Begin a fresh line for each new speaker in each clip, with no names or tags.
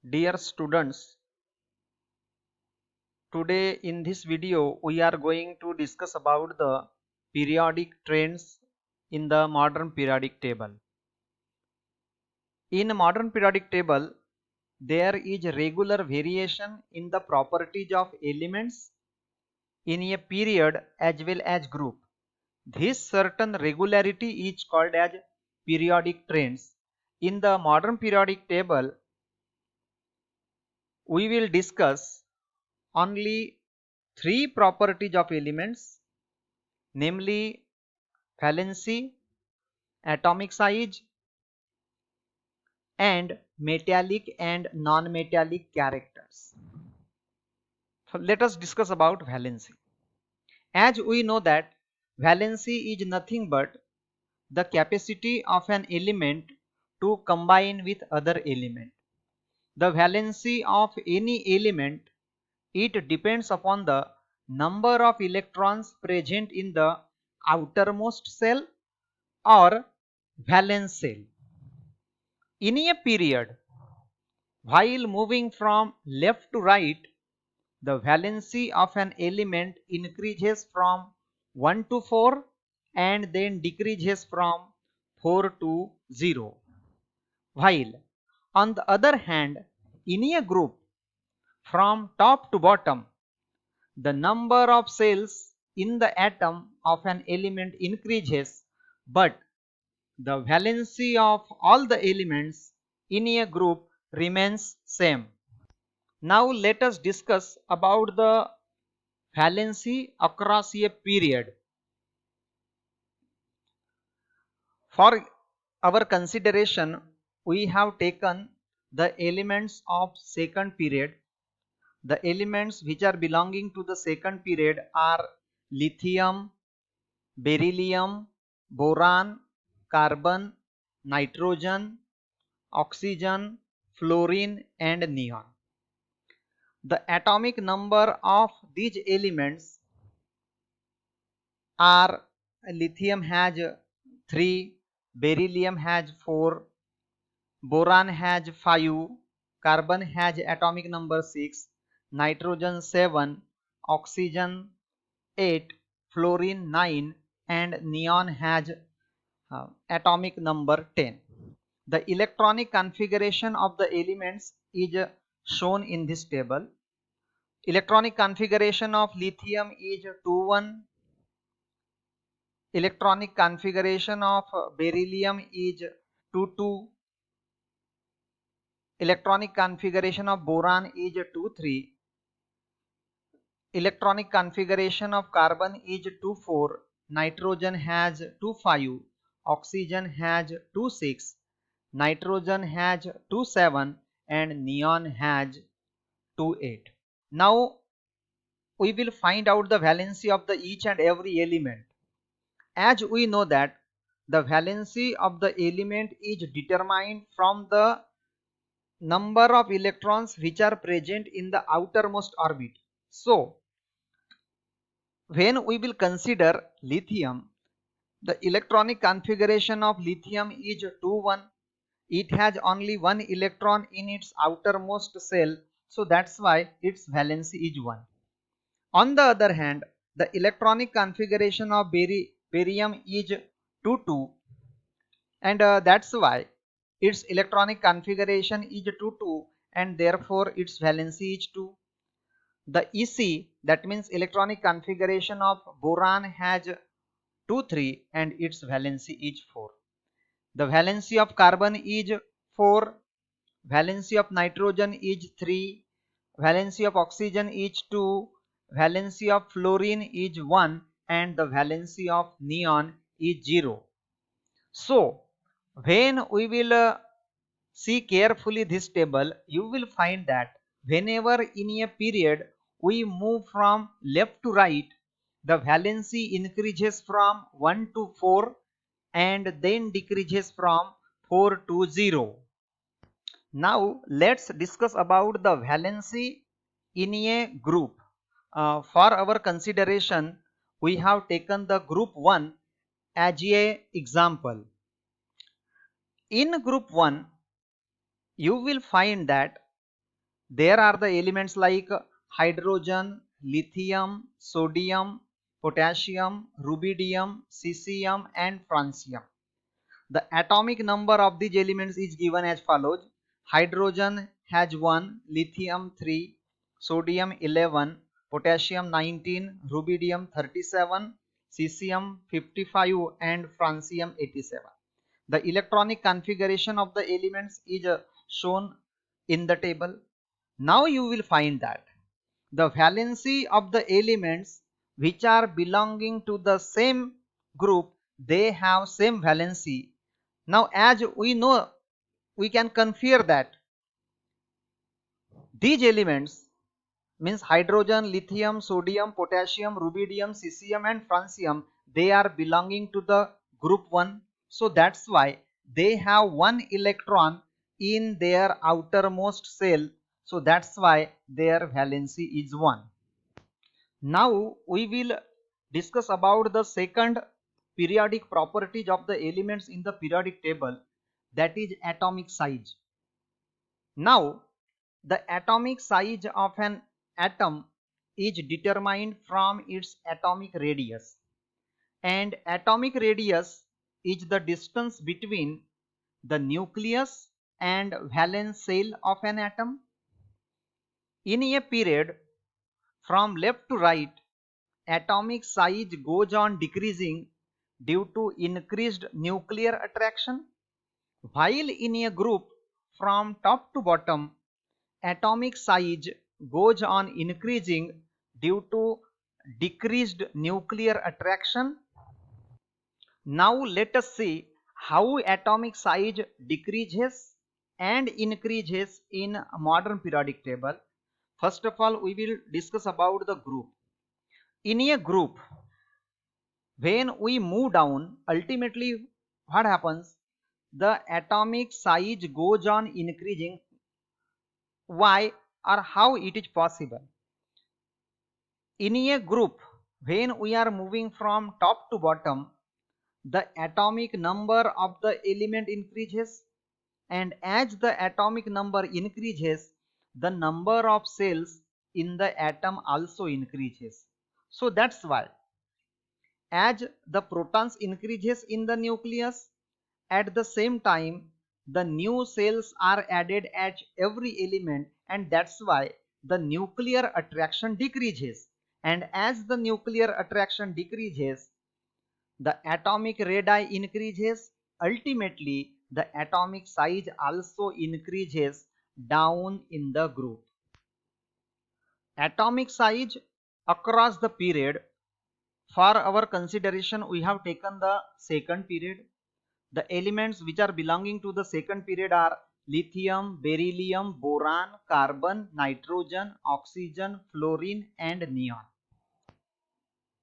Dear students, today in this video we are going to discuss about the periodic trends in the modern periodic table. In modern periodic table, there is regular variation in the properties of elements in a period as well as group. This certain regularity is called as periodic trends. In the modern periodic table, we will discuss only three properties of elements, namely valency, atomic size, and metallic and non-metallic characters. So let us discuss about valency. As we know that valency is nothing but the capacity of an element to combine with other element. The valency of any element, it depends upon the number of electrons present in the outermost shell or valence shell. In a period, while moving from left to right, the valency of an element increases from 1 to 4 and then decreases from 4 to 0. While on the other hand, in a group from top to bottom, the number of cells in the atom of an element increases, but the valency of all the elements in a group remains same. Now let us discuss about the valency across a period. For our consideration, we have taken the elements of second period. The elements which are belonging to the second period are lithium, beryllium, boron, carbon, nitrogen, oxygen, fluorine and neon. The atomic number of these elements are lithium has 3, beryllium has 4, boron has 5, carbon has atomic number 6, nitrogen 7, oxygen 8, fluorine 9 and neon has atomic number 10. The electronic configuration of the elements is shown in this table. Electronic configuration of lithium is 2,1. Electronic configuration of beryllium is 2,2. Electronic configuration of boron is 2,3. Electronic configuration of carbon is 2,4. Nitrogen has 2,5. Oxygen has 2,6. Nitrogen has 2,7 and neon has 2,8. Now we will find out the valency of the each and every element. As we know that the valency of the element is determined from the number of electrons which are present in the outermost orbit. So when we will consider lithium, the electronic configuration of lithium is 2,1. It has only one electron in its outermost shell, so that's why its valency is 1. On the other hand, the electronic configuration of barium is 2,2, and that's why its electronic configuration is 2,2 and therefore its valency is 2. The EC, that means electronic configuration of boron, has 2,3 and its valency is 4. The valency of carbon is 4, valency of nitrogen is 3, valency of oxygen is 2, valency of fluorine is 1 and the valency of neon is 0. So when we will see carefully this table, you will find that whenever in a period we move from left to right, the valency increases from 1 to 4 and then decreases from 4 to 0. Now let's discuss about the valency in a group. For our consideration, we have taken the group 1 as a example. In group 1, you will find that There are the elements like hydrogen, lithium, sodium, potassium, rubidium, cesium and francium. The atomic number of these elements is given as follows. Hydrogen has 1, lithium 3, sodium 11, potassium 19, rubidium 37, cesium 55 and francium 87. The electronic configuration of the elements is shown in the table. Now you will find that the valency of the elements which are belonging to the same group, they have same valency. Now as we know, we can confer that these elements means hydrogen, lithium, sodium, potassium, rubidium, cesium and francium, they are belonging to the group 1. So that's why they have one electron in their outermost shell. So that's why their valency is 1. Now we will discuss about the second periodic properties of the elements in the periodic table, that is atomic size. Now the atomic size of an atom is determined from its atomic radius, and atomic radius is the distance between the nucleus and valence shell of an atom. In a period from left to right, atomic size goes on decreasing due to increased nuclear attraction, while in a group from top to bottom, atomic size goes on increasing due to decreased nuclear attraction. Now let us see how atomic size decreases and increases in modern periodic table. First of all, we will discuss about the group. In a group, when we move down, ultimately what happens? The atomic size goes on increasing. Why or how it is possible? In a group, when we are moving from top to bottom, the atomic number of the element increases, and as the atomic number increases, the number of cells in the atom also increases. So that's why as the protons increases in the nucleus, at the same time the new cells are added at every element, and that's why the nuclear attraction decreases. And as the nuclear attraction decreases, the atomic radii increases. Ultimately the atomic size also increases down in the group. Atomic size across the period. For our consideration, we have taken the second period. The elements which are belonging to the second period are lithium, beryllium, boron, carbon, nitrogen, oxygen, fluorine and neon.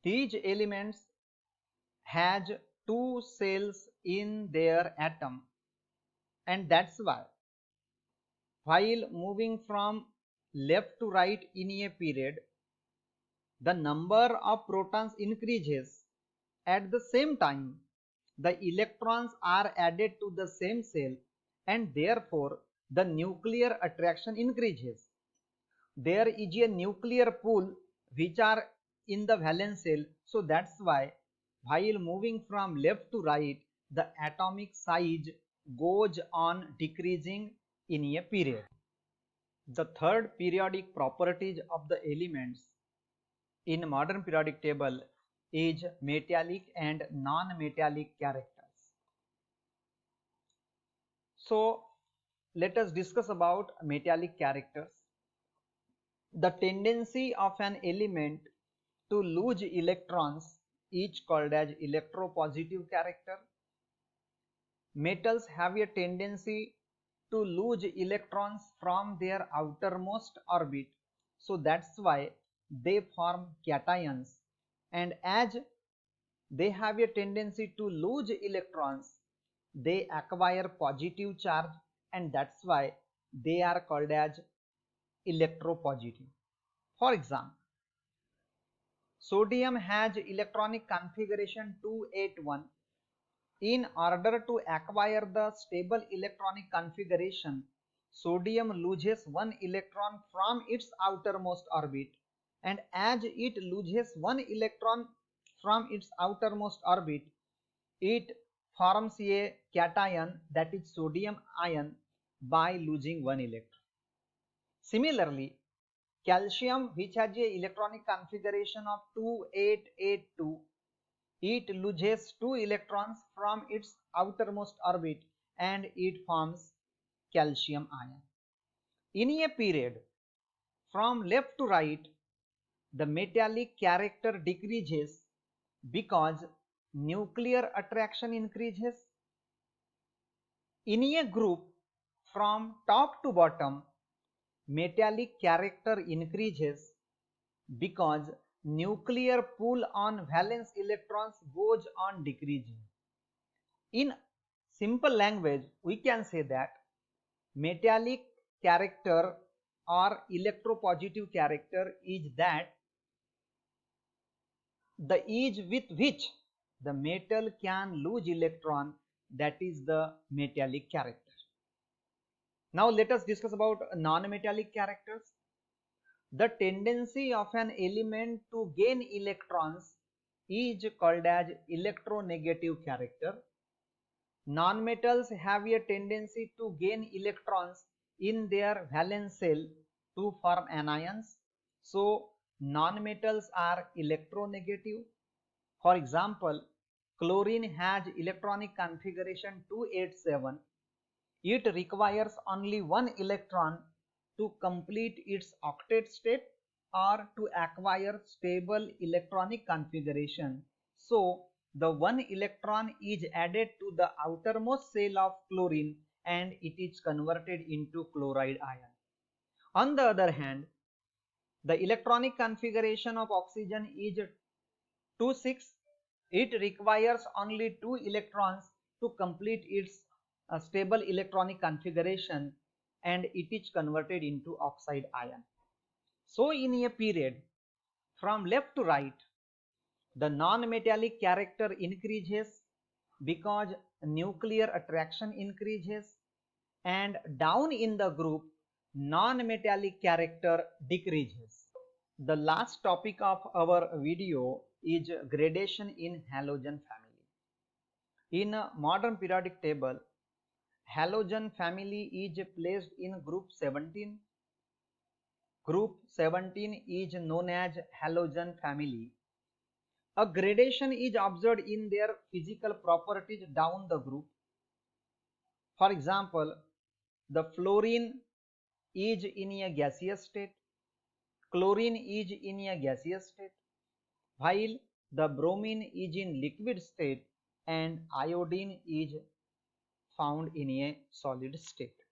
These elements has two cells in their atom, and that's why while moving from left to right in a period, the number of protons increases. At the same time, the electrons are added to the same cell, and therefore the nuclear attraction increases. There is a nuclear pool which are in the valence shell, so that's why while moving from left to right, the atomic size goes on decreasing in a period. The third periodic properties of the elements in modern periodic table is metallic and non-metallic characters. So let us discuss about metallic characters. The tendency of an element to lose electrons is called as electropositive character. Metals have a tendency to lose electrons from their outermost orbit, so that's why they form cations, and as they have a tendency to lose electrons, they acquire positive charge, and that's why they are called as electropositive. For example, sodium has electronic configuration 281. In order to acquire the stable electronic configuration, sodium loses one electron from its outermost orbit, and as it loses one electron from its outermost orbit, it forms a cation, that is sodium ion, by losing one electron. Similarly, calcium, which has a electronic configuration of 2882, it loses two electrons from its outermost orbit and it forms calcium ion. In a period from left to right, the metallic character decreases because nuclear attraction increases. In a group from top to bottom, metallic character increases because nuclear pull on valence electrons goes on decreasing. In simple language, we can say that metallic character or electropositive character is that the ease with which the metal can lose electron, that is the metallic character. Now let us discuss about non-metallic characters. The tendency of an element to gain electrons is called as electronegative character. Non-metals have a tendency to gain electrons in their valence shell to form anions. So non-metals are electronegative. For example, chlorine has electronic configuration 287. It requires only one electron to complete its octet state or to acquire stable electronic configuration. So the one electron is added to the outermost shell of chlorine and it is converted into chloride ion. On the other hand, the electronic configuration of oxygen is 2,6. It requires only two electrons to complete its stable electronic configuration and it is converted into oxide ion. So in a period from left to right, the non-metallic character increases because nuclear attraction increases, and down in the group non-metallic character decreases. The last topic of our video is gradation in halogen family. In a modern periodic table, halogen family is placed in group 17. Group 17 is known as halogen family. A gradation is observed in their physical properties down the group. For example, the fluorine is in a gaseous state, chlorine is in a gaseous state, while the bromine is in liquid state and iodine is found in a solid state.